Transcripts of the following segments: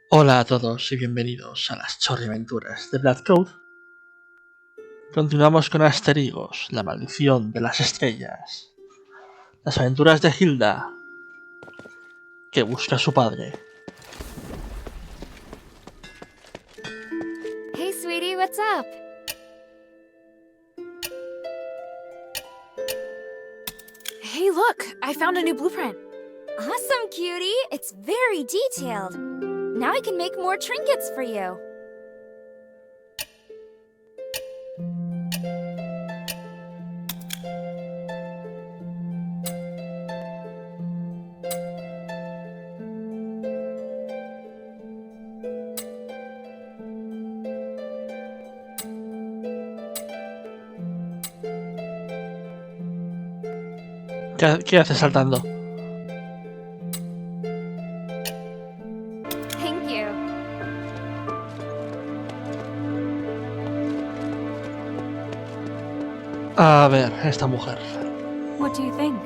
Hola a todos y bienvenidos a las chorriaventuras de Black Code. Continuamos con Asterigos, la maldición de las estrellas. Las aventuras de Hilda, que busca a su padre. Hey sweetie, what's up? Hey look, I found a new blueprint. Awesome, cutie! It's very detailed. Now I can make more trinkets for you. ¿Qué haces saltando? Thank you. A ver, esta mujer. What do you think?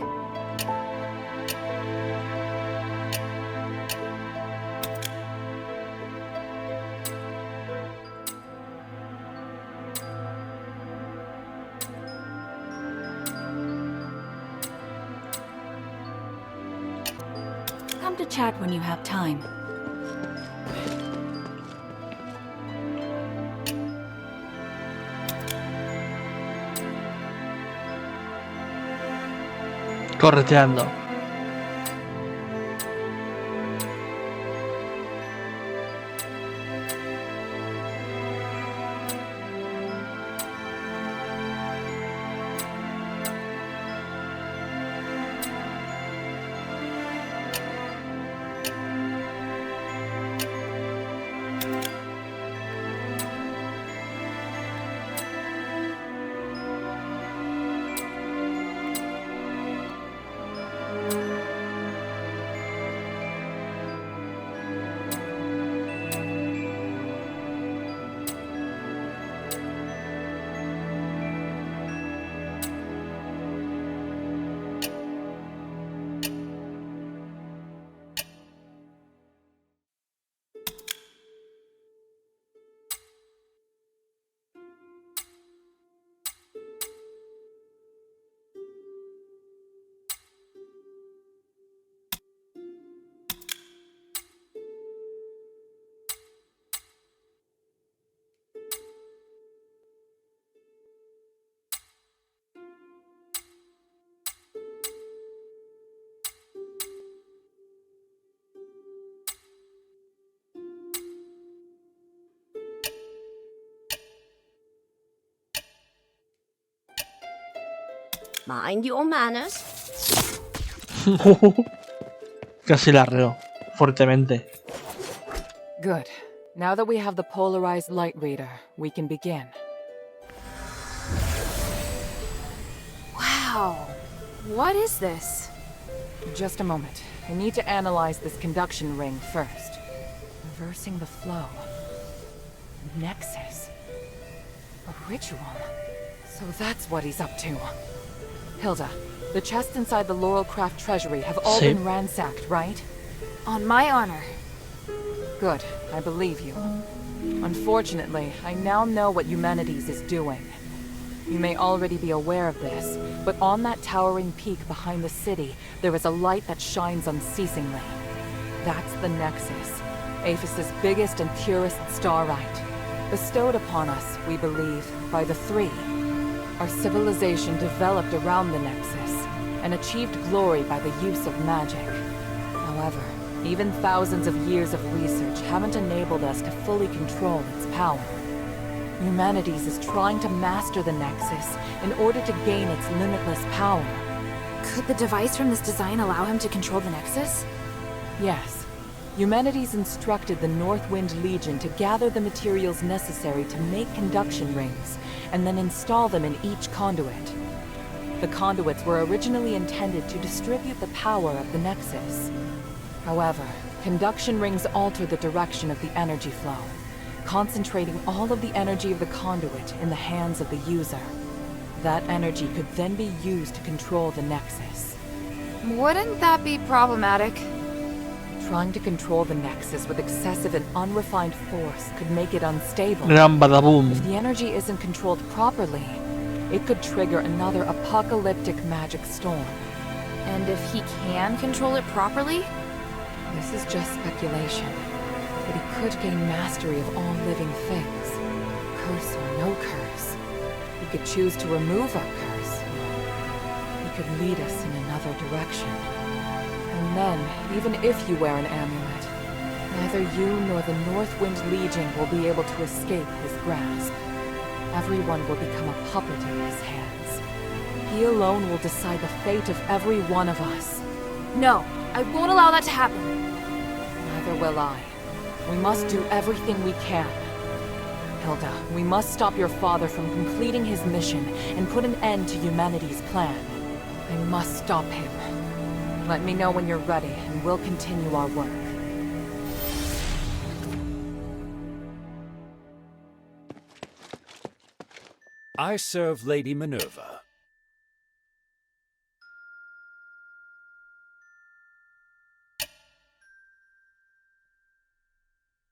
Come to chat when you have time. Correteando. Mind your manners. Casi la reo, fuertemente. Good. Now that we have the polarized light reader, we can begin. Wow. What is this? Just a moment. I need to analyze this conduction ring first. Reversing the flow. Nexus. A ritual. So that's what he's up to. Hilda, the chests inside the Laurelcraft treasury have all Sí. been ransacked, right? On my honor. Good. I believe you. Unfortunately, I now know what Euménides is doing. You may already be aware of this, but on that towering peak behind the city, there is a light that shines unceasingly. That's the Nexus, Aphis's biggest and purest starlight. Bestowed upon us, we believe, by the Three. Our civilization developed around the Nexus, and achieved glory by the use of magic. However, even thousands of years of research haven't enabled us to fully control its power. Euménides is trying to master the Nexus in order to gain its limitless power. Could the device from this design allow him to control the Nexus? Yes. Euménides instructed the Northwind Legion to gather the materials necessary to make conduction rings, and then install them in each conduit. The conduits were originally intended to distribute the power of the Nexus. However, conduction rings alter the direction of the energy flow, concentrating all of the energy of the conduit in the hands of the user. That energy could then be used to control the Nexus. Wouldn't that be problematic? Trying to control the Nexus with excessive and unrefined force could make it unstable. Gran badaboom. If the energy isn't controlled properly, it could trigger another apocalyptic magic storm. And if he can control it properly? This is just speculation, but he could gain mastery of all living things. Curse or no curse. He could choose to remove our curse. He could lead us in another direction. And then, even if you wear an amulet, neither you nor the Northwind Legion will be able to escape his grasp. Everyone will become a puppet in his hands. He alone will decide the fate of every one of us. No, I won't allow that to happen. Neither will I. We must do everything we can. Hilda, we must stop your father from completing his mission and put an end to Euménides' plan. I must stop him. Let me know when you're ready, and we'll continue our work. I serve Lady Minerva.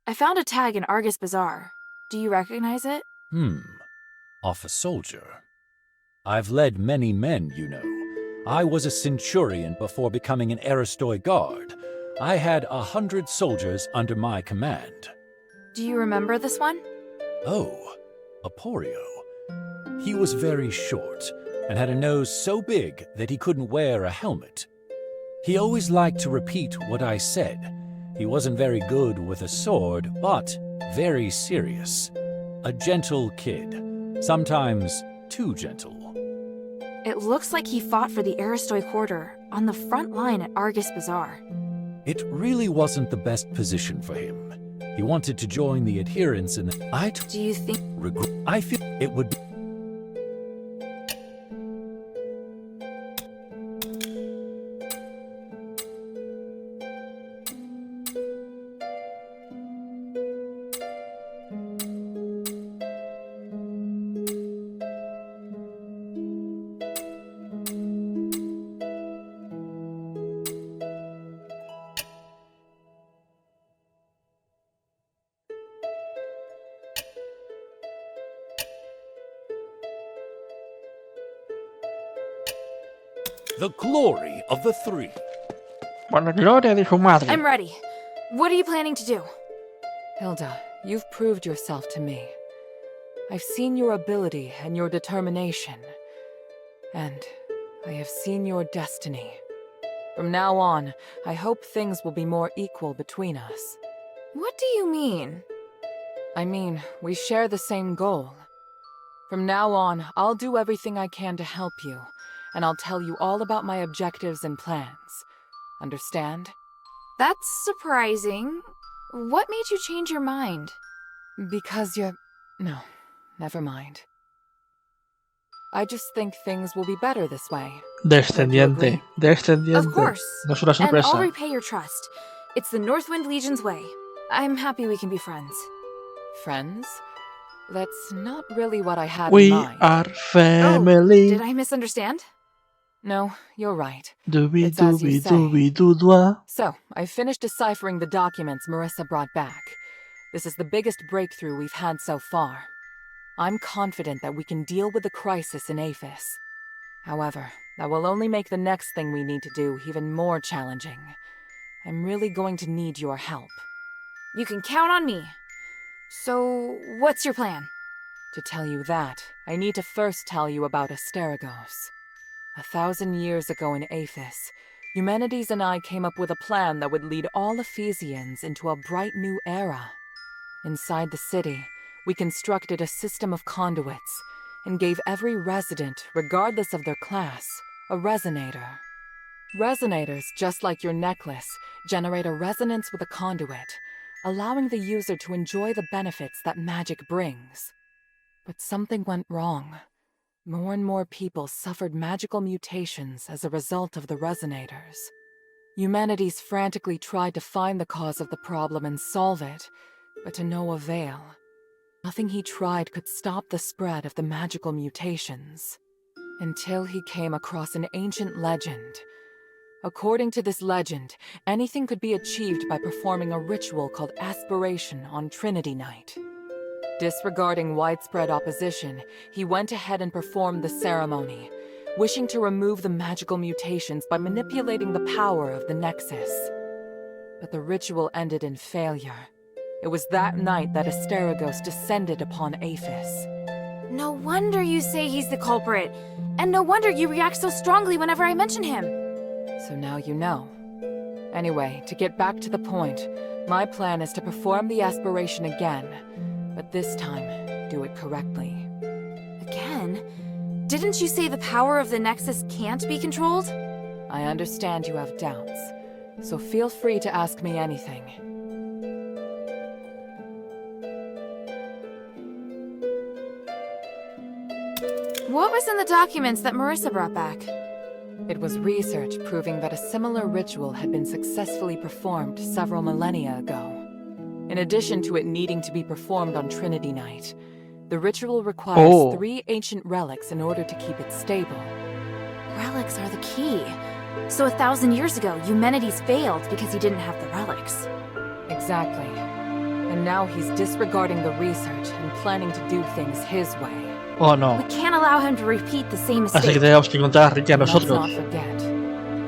I found a tag in Argus Bazaar. Do you recognize it? Off a soldier. I've led many men, you know. I was a centurion before becoming an Aristoi guard. I had 100 soldiers under my command. Do you remember this one? Oh, Aporio. He was very short and had a nose so big that he couldn't wear a helmet. He always liked to repeat what I said. He wasn't very good with a sword, but very serious. A gentle kid, sometimes too gentle. It looks like he fought for the Aristoi Quarter on the front line at Argus Bazaar. It really wasn't the best position for him. He wanted to join the adherents and Do you think... I feel it would be... The glory of the three. Por la gloria de su madre. I'm ready. What are you planning to do? Hilda, you've proved yourself to me. I've seen your ability and your determination. And I have seen your destiny. From now on, I hope things will be more equal between us. What do you mean? I mean, we share the same goal. From now on, I'll do everything I can to help you, and I'll tell you all about my objectives and plans. Understand? That's surprising. What made you change your mind? Because you're... No, never mind. I just think things will be better this way. Descendiente. Descendiente. Of course. No es una And I'll sorpresa. repay your trust. It's the Northwind Legion's way. I'm happy we can be friends. Friends? That's not really what I had in We mind. are Oh, family. did I misunderstand? No, you're right. Doobie It's as you doobie say. doobie doo-dwa. So, I finished deciphering the documents Marissa brought back. This is the biggest breakthrough we've had so far. I'm confident that we can deal with the crisis in Aphis. However, that will only make the next thing we need to do even more challenging. I'm really going to need your help. You can count on me. So, what's your plan? To tell you that, I need to first tell you about Asterigos. 1,000 years ago in Aphis, Euménides and I came up with a plan that would lead all Ephesians into a bright new era. Inside the city, we constructed a system of conduits and gave every resident, regardless of their class, a resonator. Resonators, just like your necklace, generate a resonance with a conduit, allowing the user to enjoy the benefits that magic brings. But something went wrong. More and more people suffered magical mutations as a result of the resonators. Euménides frantically tried to find the cause of the problem and solve it, but to no avail. Nothing he tried could stop the spread of the magical mutations. Until he came across an ancient legend. According to this legend, anything could be achieved by performing a ritual called aspiration on Trinity Night. Disregarding widespread opposition, he went ahead and performed the ceremony, wishing to remove the magical mutations by manipulating the power of the Nexus. But the ritual ended in failure. It was that night that Asterigos descended upon Aphis. No wonder you say he's the culprit. And no wonder you react so strongly whenever I mention him. So now you know. Anyway, to get back to the point, my plan is to perform the aspiration again, but this time, do it correctly. Again? Didn't you say the power of the Nexus can't be controlled? I understand you have doubts, so feel free to ask me anything. What was in the documents that Marissa brought back? It was research proving that a similar ritual had been successfully performed several millennia ago. In addition to it needing to be performed on Trinity Night, the ritual requires 3 ancient relics in order to keep it stable. Relics are the key. So 1,000 years ago, Euménides failed because he didn't have the relics. Exactly. And now he's disregarding the research and planning to do things his way. Oh no. We can't allow him to repeat the same Así que mistake. tenemos que encontrar a Ricky a Let's nosotros. not forget,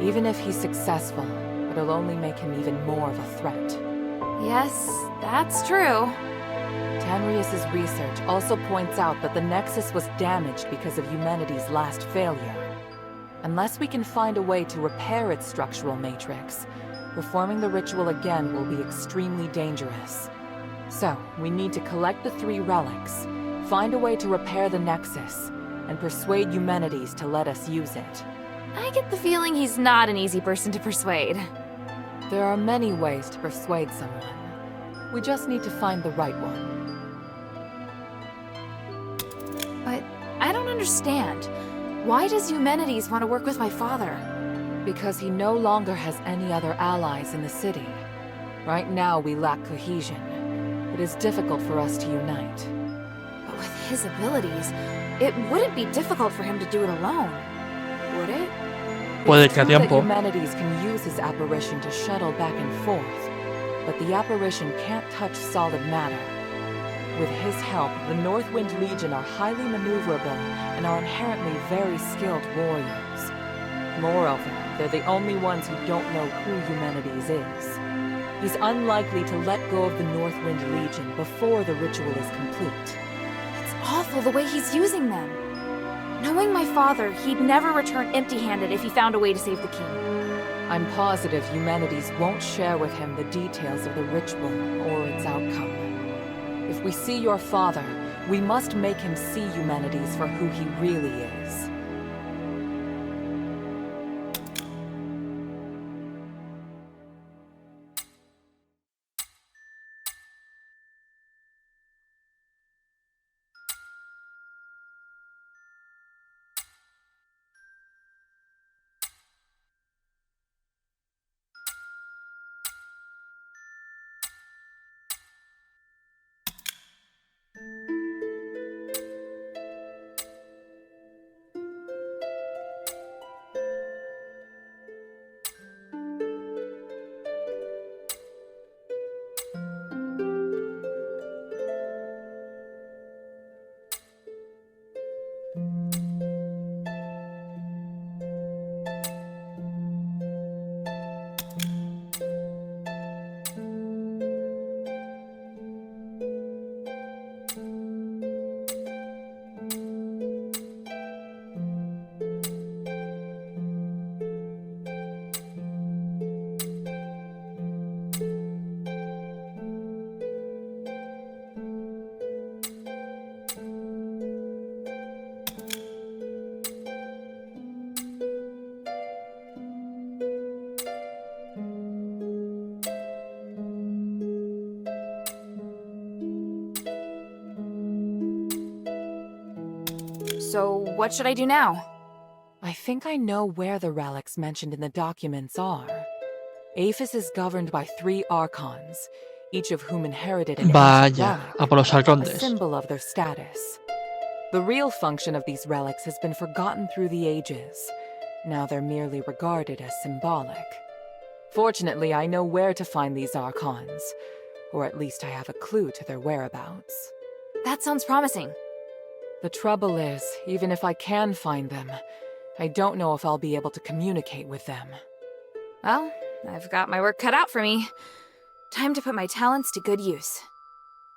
even if he's successful, it'll only make him even more of a threat. Yes, that's true. Tanrius's research also points out that the Nexus was damaged because of Euménides' last failure. Unless we can find a way to repair its structural matrix, performing the ritual again will be extremely dangerous. So, we need to collect the 3 relics, find a way to repair the Nexus, and persuade Euménides to let us use it. I get the feeling he's not an easy person to persuade. There are many ways to persuade someone. We just need to find the right one. But I don't understand. Why does Euménides want to work with my father? Because he no longer has any other allies in the city. Right now we lack cohesion. It is difficult for us to unite. But with his abilities, it wouldn't be difficult for him to do it alone, would it? Puede It's que a true that tiempo. Euménides can use his apparition to shuttle back and forth, but the apparition can't touch solid matter. With his help, the Northwind Legion are highly maneuverable and are inherently very skilled warriors. Moreover, they're the only ones who don't know who Euménides is. He's unlikely to let go of the Northwind Legion before the ritual is complete. It's awful the way he's using them. Knowing my father, he'd never return empty-handed if he found a way to save the king. I'm positive Euménides won't share with him the details of the ritual or its outcome. If we see your father, we must make him see Euménides for who he really is. So, what should I do now? I think I know where the relics mentioned in the documents are. Aphis is governed by 3 archons, each of whom inherited an ancient Vaya, relic, a por los a arcontes. symbol of their status. The real function of these relics has been forgotten through the ages, Now they're merely regarded as symbolic. Fortunately, I know where to find these Archons, or at least I have a clue to their whereabouts. That sounds promising. The trouble is, even if I can find them, I don't know if I'll be able to communicate with them. Well, I've got my work cut out for me. Time to put my talents to good use.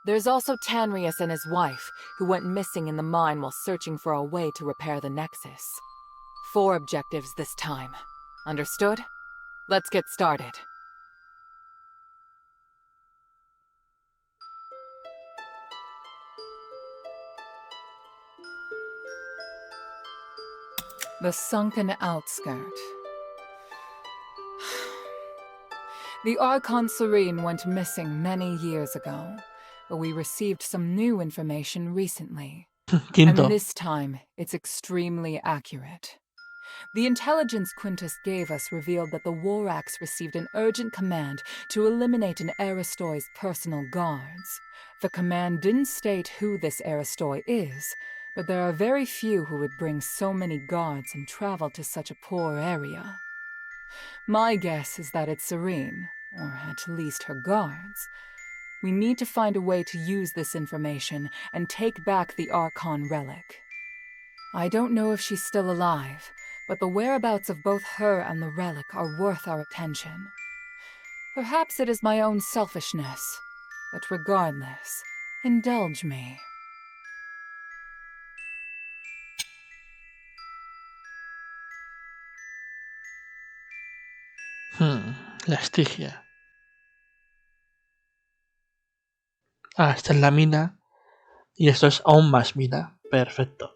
There's also Tanrius and his wife, who went missing in the mine while searching for a way to repair the Nexus. 4 objectives this time. Understood? Let's get started. The sunken outskirt. The Archon Serene went missing many years ago, but we received some new information recently. Quinto. And this time, it's extremely accurate. The intelligence Quintus gave us revealed that the Warax received an urgent command to eliminate an Aristoi's personal guards. The command didn't state who this Aristoi is, but there are very few who would bring so many guards and travel to such a poor area. My guess is that it's Serene, or at least her guards. We need to find a way to use this information and take back the Archon relic. I don't know if she's still alive, but the whereabouts of both her and the relic are worth our attention. Perhaps it is my own selfishness, but regardless, indulge me. La Estigia. Ah, esta es la mina. Y esto es aún más mina. Perfecto.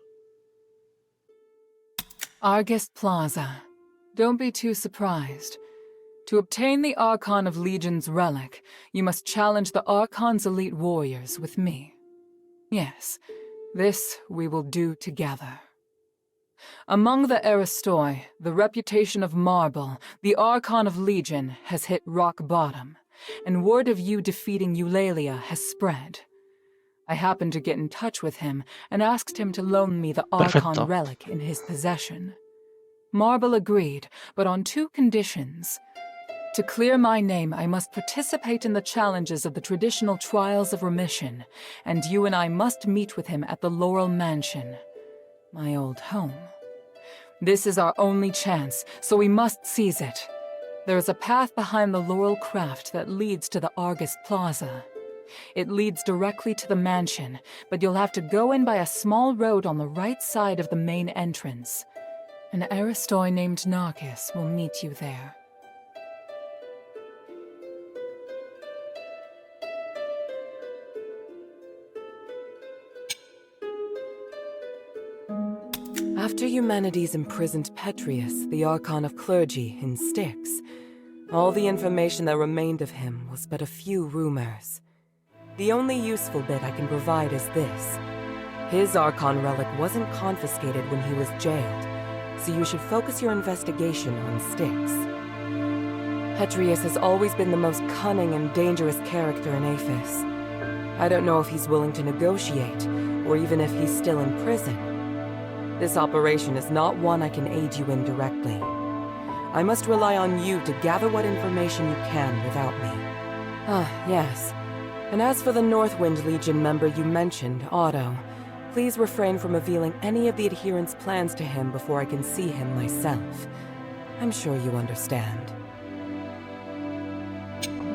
Argus Plaza. Don't be too surprised. To obtain the Archon of Legion's relic, you must challenge the Archon's elite warriors with me. Yes, this we will do together. Among the Aristoi, the reputation of Marble, the Archon of Legion, has hit rock bottom, and word of you defeating Eulalia has spread. I happened to get in touch with him and asked him to loan me the Archon Perfecto. relic in his possession. Marble agreed, but on 2 conditions. To clear my name, I must participate in the challenges of the traditional Trials of Remission, and you and I must meet with him at the Laurel Mansion, my old home. This is our only chance, so we must seize it. There is a path behind the Laurel Craft that leads to the Argus Plaza. It leads directly to the mansion, but you'll have to go in by a small road on the right side of the main entrance. An Aristoi named Narcus will meet you there. After Euménides imprisoned Petrius, the Archon of Clergy, in Styx, all the information that remained of him was but a few rumors. The only useful bit I can provide is this. His Archon relic wasn't confiscated when he was jailed, so you should focus your investigation on Styx. Petrius has always been the most cunning and dangerous character in Aphis. I don't know if he's willing to negotiate, or even if he's still in prison. This operation is not one I can aid you in directly. I must rely on you to gather what information you can without me. Ah, yes. And as for the Northwind Legion member you mentioned, Otto, please refrain from revealing any of the adherents' plans to him before I can see him myself. I'm sure you understand.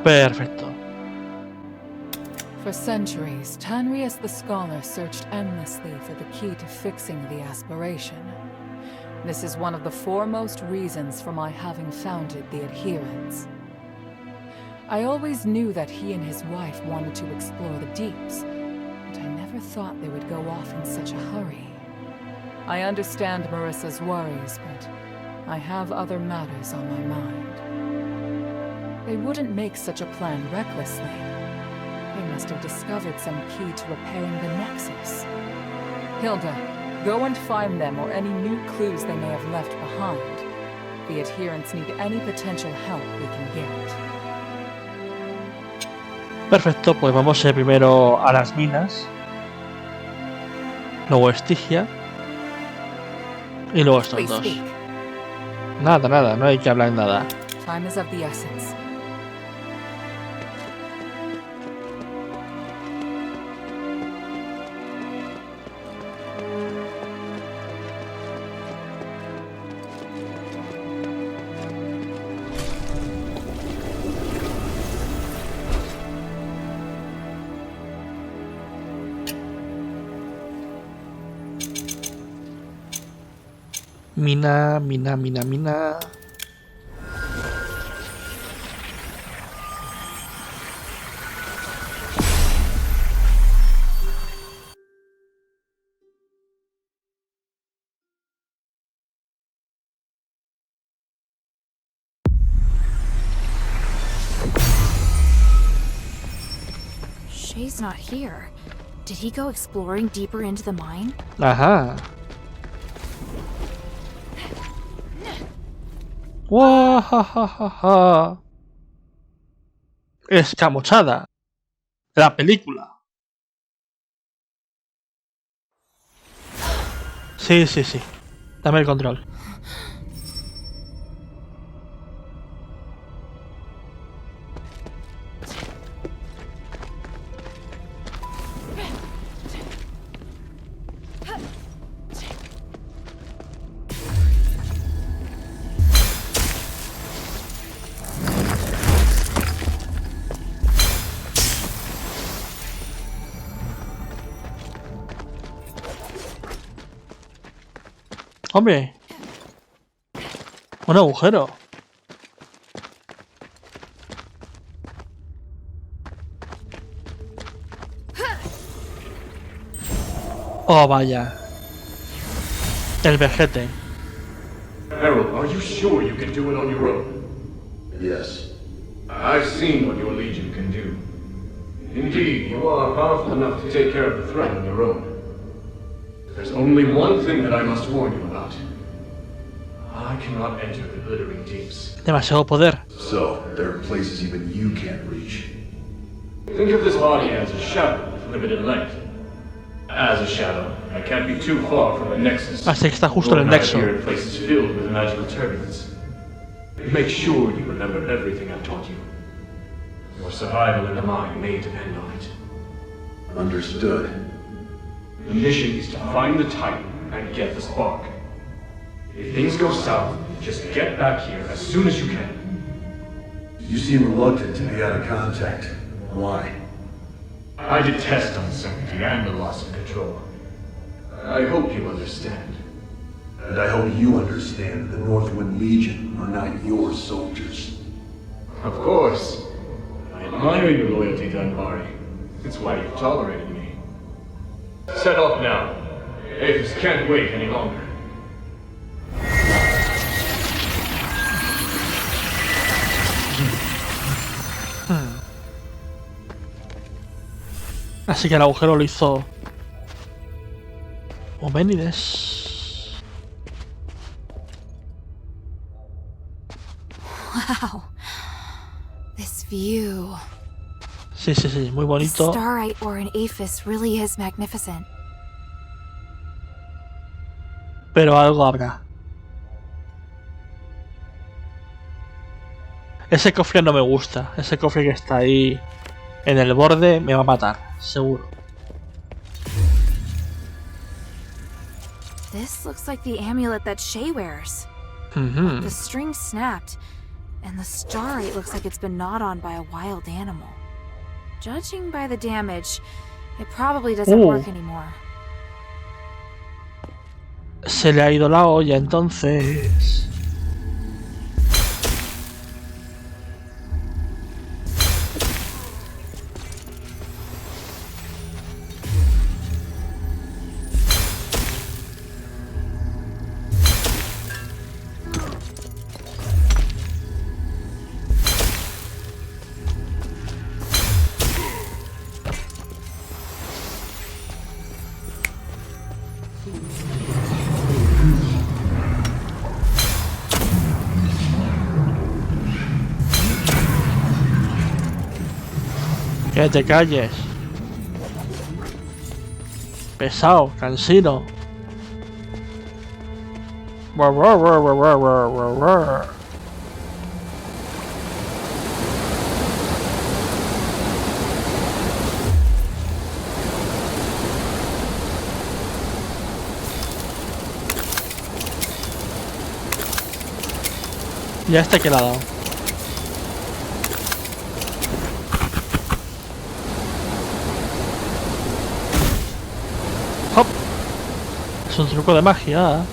Perfecto. For centuries, Tanrius the Scholar searched endlessly for the key to fixing the aspiration. This is one of the foremost reasons for my having founded the Adherents. I always knew that he and his wife wanted to explore the deeps, but I never thought they would go off in such a hurry. I understand Marissa's worries, but I have other matters on my mind. They wouldn't make such a plan recklessly. They must have discovered some key to repairing the Nexus. Hilda, go and find them or any new clues they may have left behind. The Adherents need any potential help we can get. Perfecto, pues vamos primero a las minas. Luego Estigia. Y luego estos Please dos. speak. Nada, nada, no hay que hablar nada. Time is of the essence. Mina, mina, mina, mina. Shay's not here. Did he go exploring deeper into the mine? Ajá. ¡Wahahaha! Escamochada. La película. Sí, sí, sí. Dame el control. Hombre. Un agujero. Oh, vaya. El vejete. Harold, are you sure you can do it on your own? Yes. I've seen what your legion can do. Indeed, you are powerful enough to take care of the threat on your own. There's only one thing that I must warn you about. I cannot enter the glittering deeps. Demasiado poder. So, there are places even you can't reach. Think of this body as a shadow with limited length. As a shadow, I can't be too far from the nexus. Así que está justo en el Nor can I nexo. appear in places filled with magical turbulence. Make sure you remember everything I've taught you. Your survival in the mine may depend on it. Understood. The mission is to find the Titan and get the spark. If things go south, just get back here as soon as you can. You seem reluctant to be out of contact. Why? I detest uncertainty and the loss of control. I hope you understand. And I hope you understand that the Northwind Legion are not your soldiers. Of course. I admire your loyalty to Anvari. It's why you've tolerated me. Set off now. Aphis can't wait any longer. Así que el agujero lo hizo Euménides. Wow. This view. Sí, sí, sí, muy The bonito. starite ore in Aphis really is magnificent. Pero algo habrá. Ese cofre no me gusta. Ese cofre que está ahí en el borde me va a matar, seguro. This looks like the amulet that Shay wears. Ujú. The string snapped, and the starite looks like it's been gnawed on by a wild animal. Judging by the damage, it probably doesn't Oh. work anymore. Se le ha ido la olla entonces. Que te calles. Pesado, cansino. Ya este que le ha dado. ¡Hop! Es un truco de magia.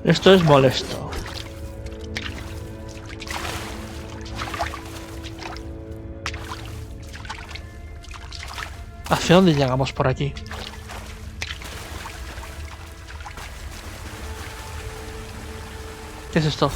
Esto es molesto. ¿Hacia dónde llegamos por aquí? ¿Qué es esto?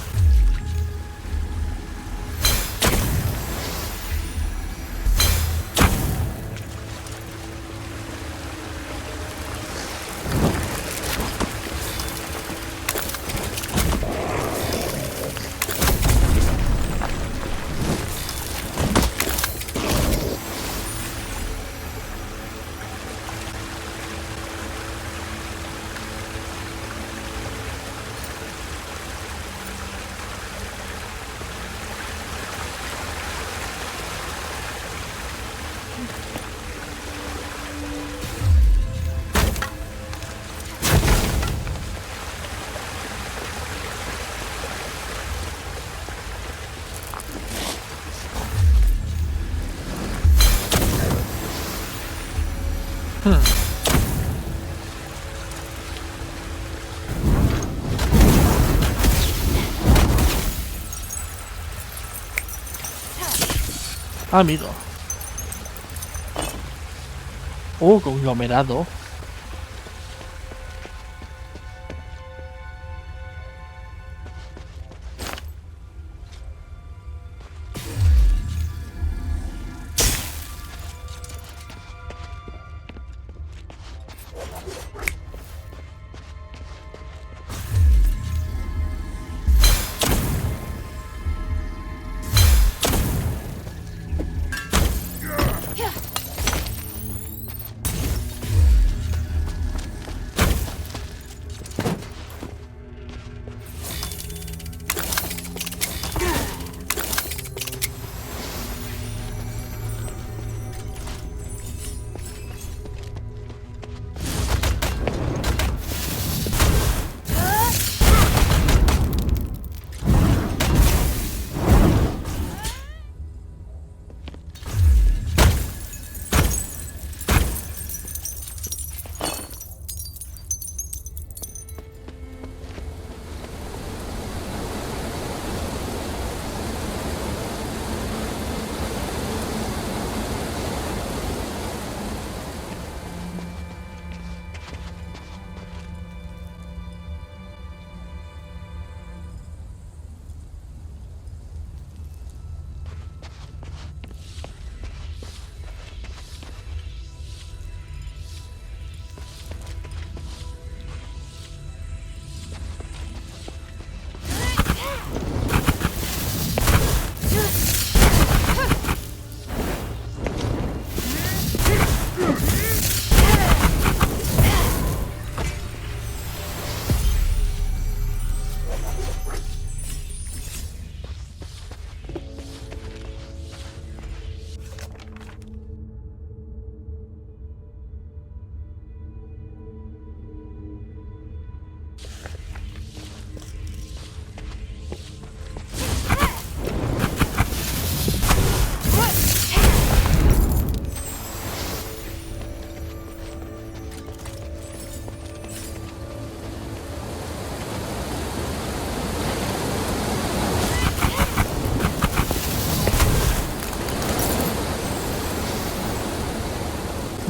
Amigo. Conglomerado.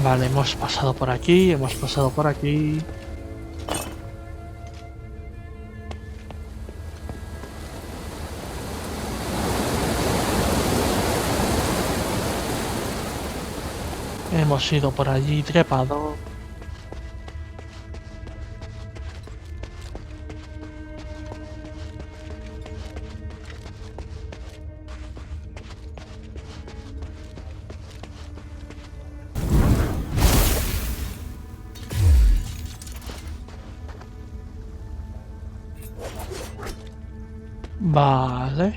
Vale, hemos pasado por aquí, hemos pasado por aquí. Hemos ido por allí trepado. Vale.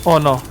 ¿O no?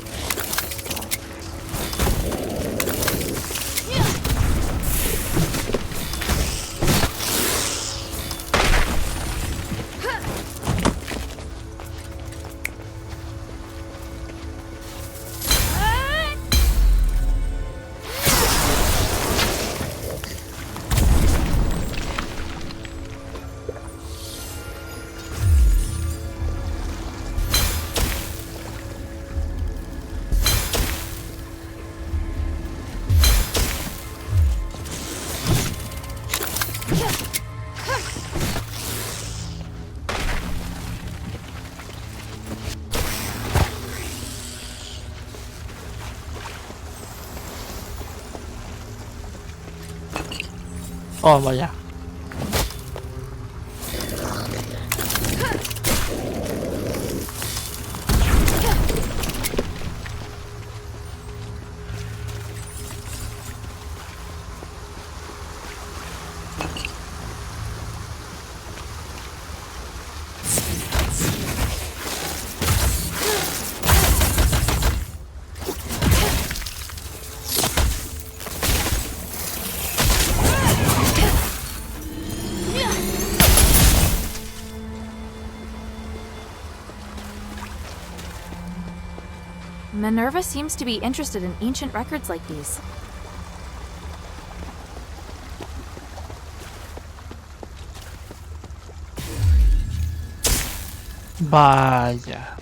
Oh, vaya. Minerva seems to be interested in ancient records like these. Vaya.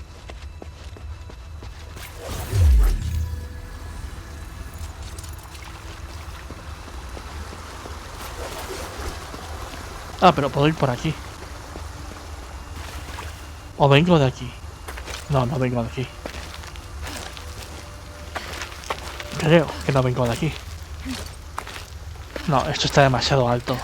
Ah, pero puedo ir por aquí. ¿O vengo de aquí? No, no vengo de aquí. Creo que no vengo de aquí. No, esto está demasiado alto.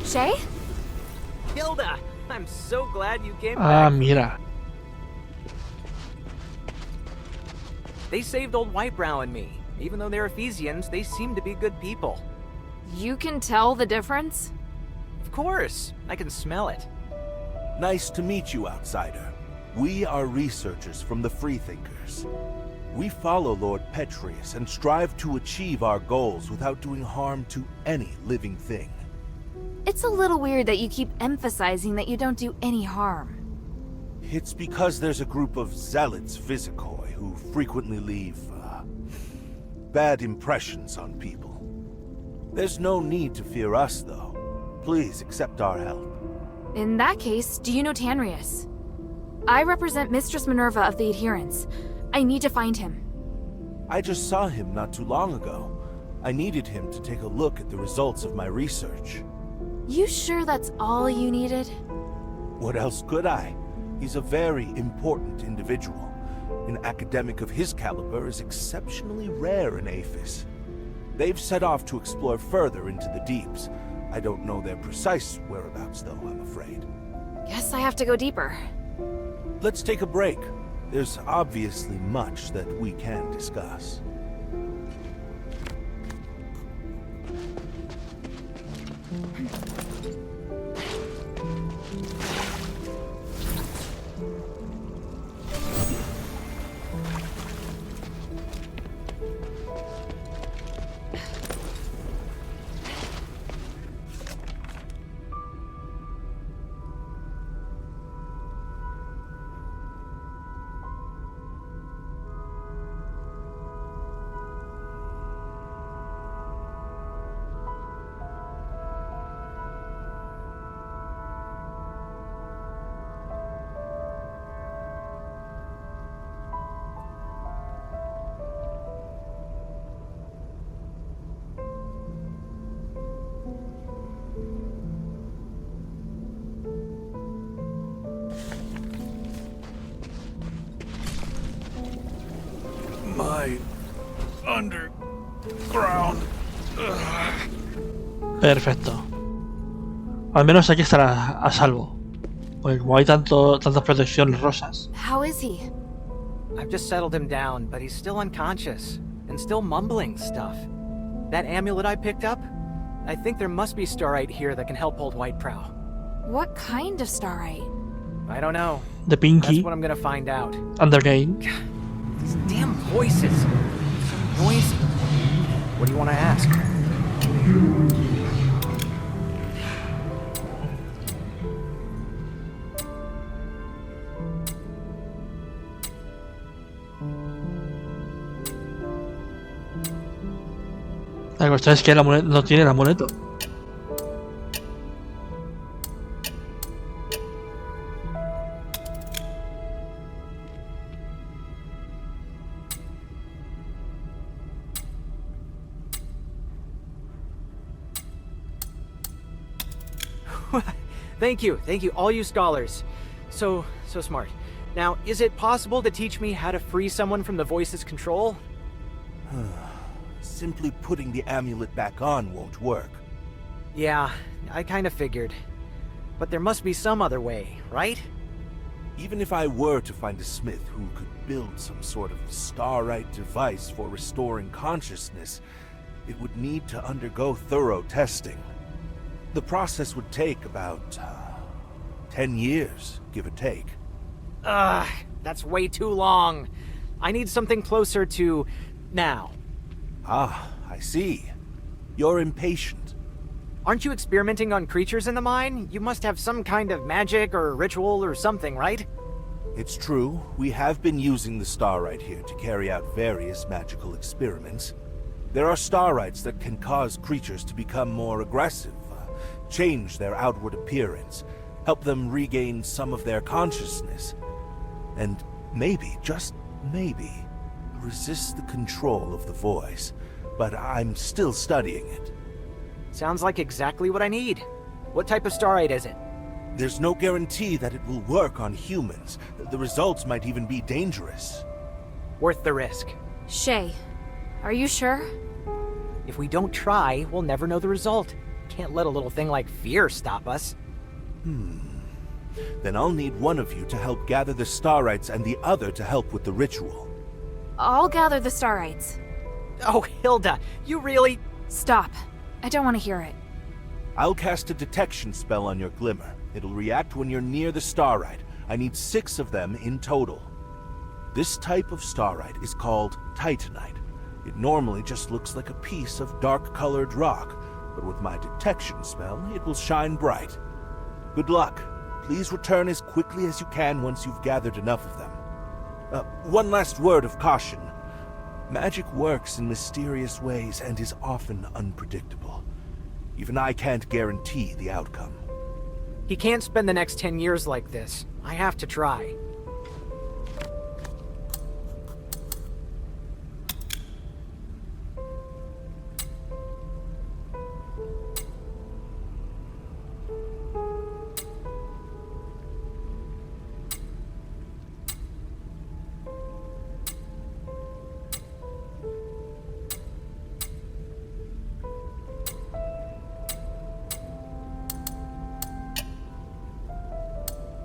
Shay? Hilda, I'm so glad you came Ah, back. mira. They saved old Whitebrow and me. Even though they're Ephesians, they seem to be good people. You can tell the difference? Of course, I can smell it. Nice to meet you, outsider. We are researchers from the Freethinkers. We follow Lord Petrius and strive to achieve our goals without doing harm to any living thing. It's a little weird that you keep emphasizing that you don't do any harm. It's because there's a group of zealots Visicoi who frequently leave, bad impressions on people. There's no need to fear us, though. Please accept our help. In that case, do you know Tanrius? I represent Mistress Minerva of the Adherents. I need to find him. I just saw him not too long ago. I needed him to take a look at the results of my research. You sure that's all you needed? What else could I? He's a very important individual. An academic of his caliber is exceptionally rare in Aphis. They've set off to explore further into the deeps. I don't know their precise whereabouts, though, I'm afraid. Guess I have to go deeper. Let's take a break. There's obviously much that we can discuss. my underground. Perfecto. Al menos aquí estará a salvo. Porque como hay tantas protecciones rosas. How is he? I've just settled him down, but he's still unconscious and still mumbling stuff. That amulet I picked up? I think there must be starite here that can help old Whiteprow. What kind of starite? I don't know. The pinky. That's what I'm gonna find out. Undergain. These damn voices. So noisy. What do you want to ask? La cuestión es que no tiene el amuleto. Thank you, all you scholars. So smart. Now, is it possible to teach me how to free someone from the voice's control? Simply putting the amulet back on won't work. Yeah, I kinda figured. But there must be some other way, right? Even if I were to find a smith who could build some sort of starite device for restoring consciousness, it would need to undergo thorough testing. The process would take about 10 years, give or take. That's way too long. I need something closer to now. Ah, I see. You're impatient. Aren't you experimenting on creatures in the mine? You must have some kind of magic or ritual or something, right? It's true. We have been using the starite here to carry out various magical experiments. There are starites that can cause creatures to become more aggressive, change their outward appearance, help them regain some of their consciousness, and maybe, just maybe, resist the control of the voice. But I'm still studying it. Sounds like exactly what I need. What type of starite is it? There's no guarantee that it will work on humans. The results might even be dangerous. Worth the risk. Shay, are you sure? If we don't try, we'll never know the result. Can't let a little thing like fear stop us. Then I'll need one of you to help gather the starites and the other to help with the ritual. I'll gather the starites. Oh, Hilda, you really... Stop. I don't want to hear it. I'll cast a detection spell on your glimmer. It'll react when you're near the starite. I need 6 of them in total. This type of starite is called titanite. It normally just looks like a piece of dark-colored rock, but with my detection spell, it will shine bright. Good luck. Please return as quickly as you can once you've gathered enough of them. One last word of caution. Magic works in mysterious ways and is often unpredictable. Even I can't guarantee the outcome. He can't spend the next 10 years like this. I have to try.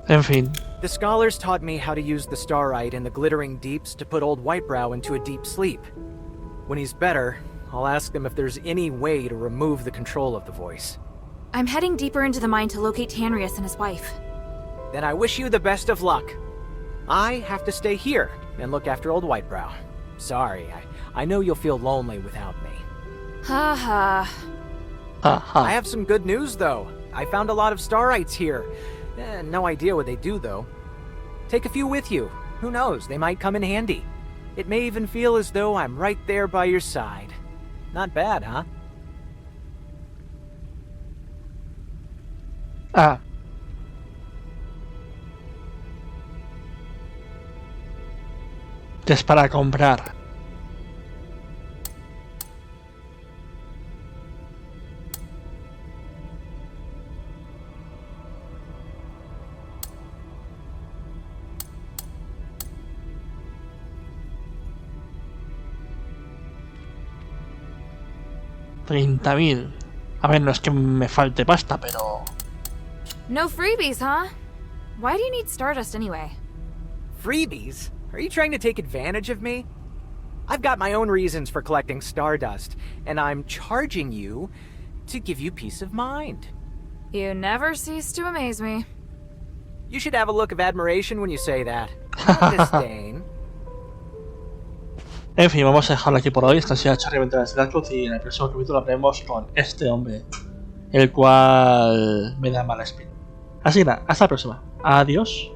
En fin. The scholars taught me how to use the starite in the glittering deeps to put old Whitebrow into a deep sleep. When he's better, I'll ask them if there's any way to remove the control of the voice. I'm heading deeper into the mine to locate Tanrius and his wife. Then I wish you the best of luck. I have to stay here and look after old Whitebrow. Sorry, I know you'll feel lonely without me. Ha ha. I have some good news, though. I found a lot of starites here. No idea what they do, though. Take a few with you. Who knows, they might come in handy. It may even feel as though I'm right there by your side. Not bad, huh? Ah. Es para comprar. 30.000. A ver, no es que me falte pasta, pero... No freebies, huh? Why do you need Stardust anyway? Freebies? Are you trying to take advantage of me? I've got my own reasons for collecting Stardust, and I'm charging you to give you peace of mind. You never cease to amaze me. You should have a look of admiration when you say that. Not disdain. En fin, vamos a dejarlo aquí por hoy. Esta ha sido Charlie Aventuras de Darkwood y en el próximo capítulo hablaremos con este hombre, el cual me da mala espina. Así que nada, hasta la próxima. Adiós.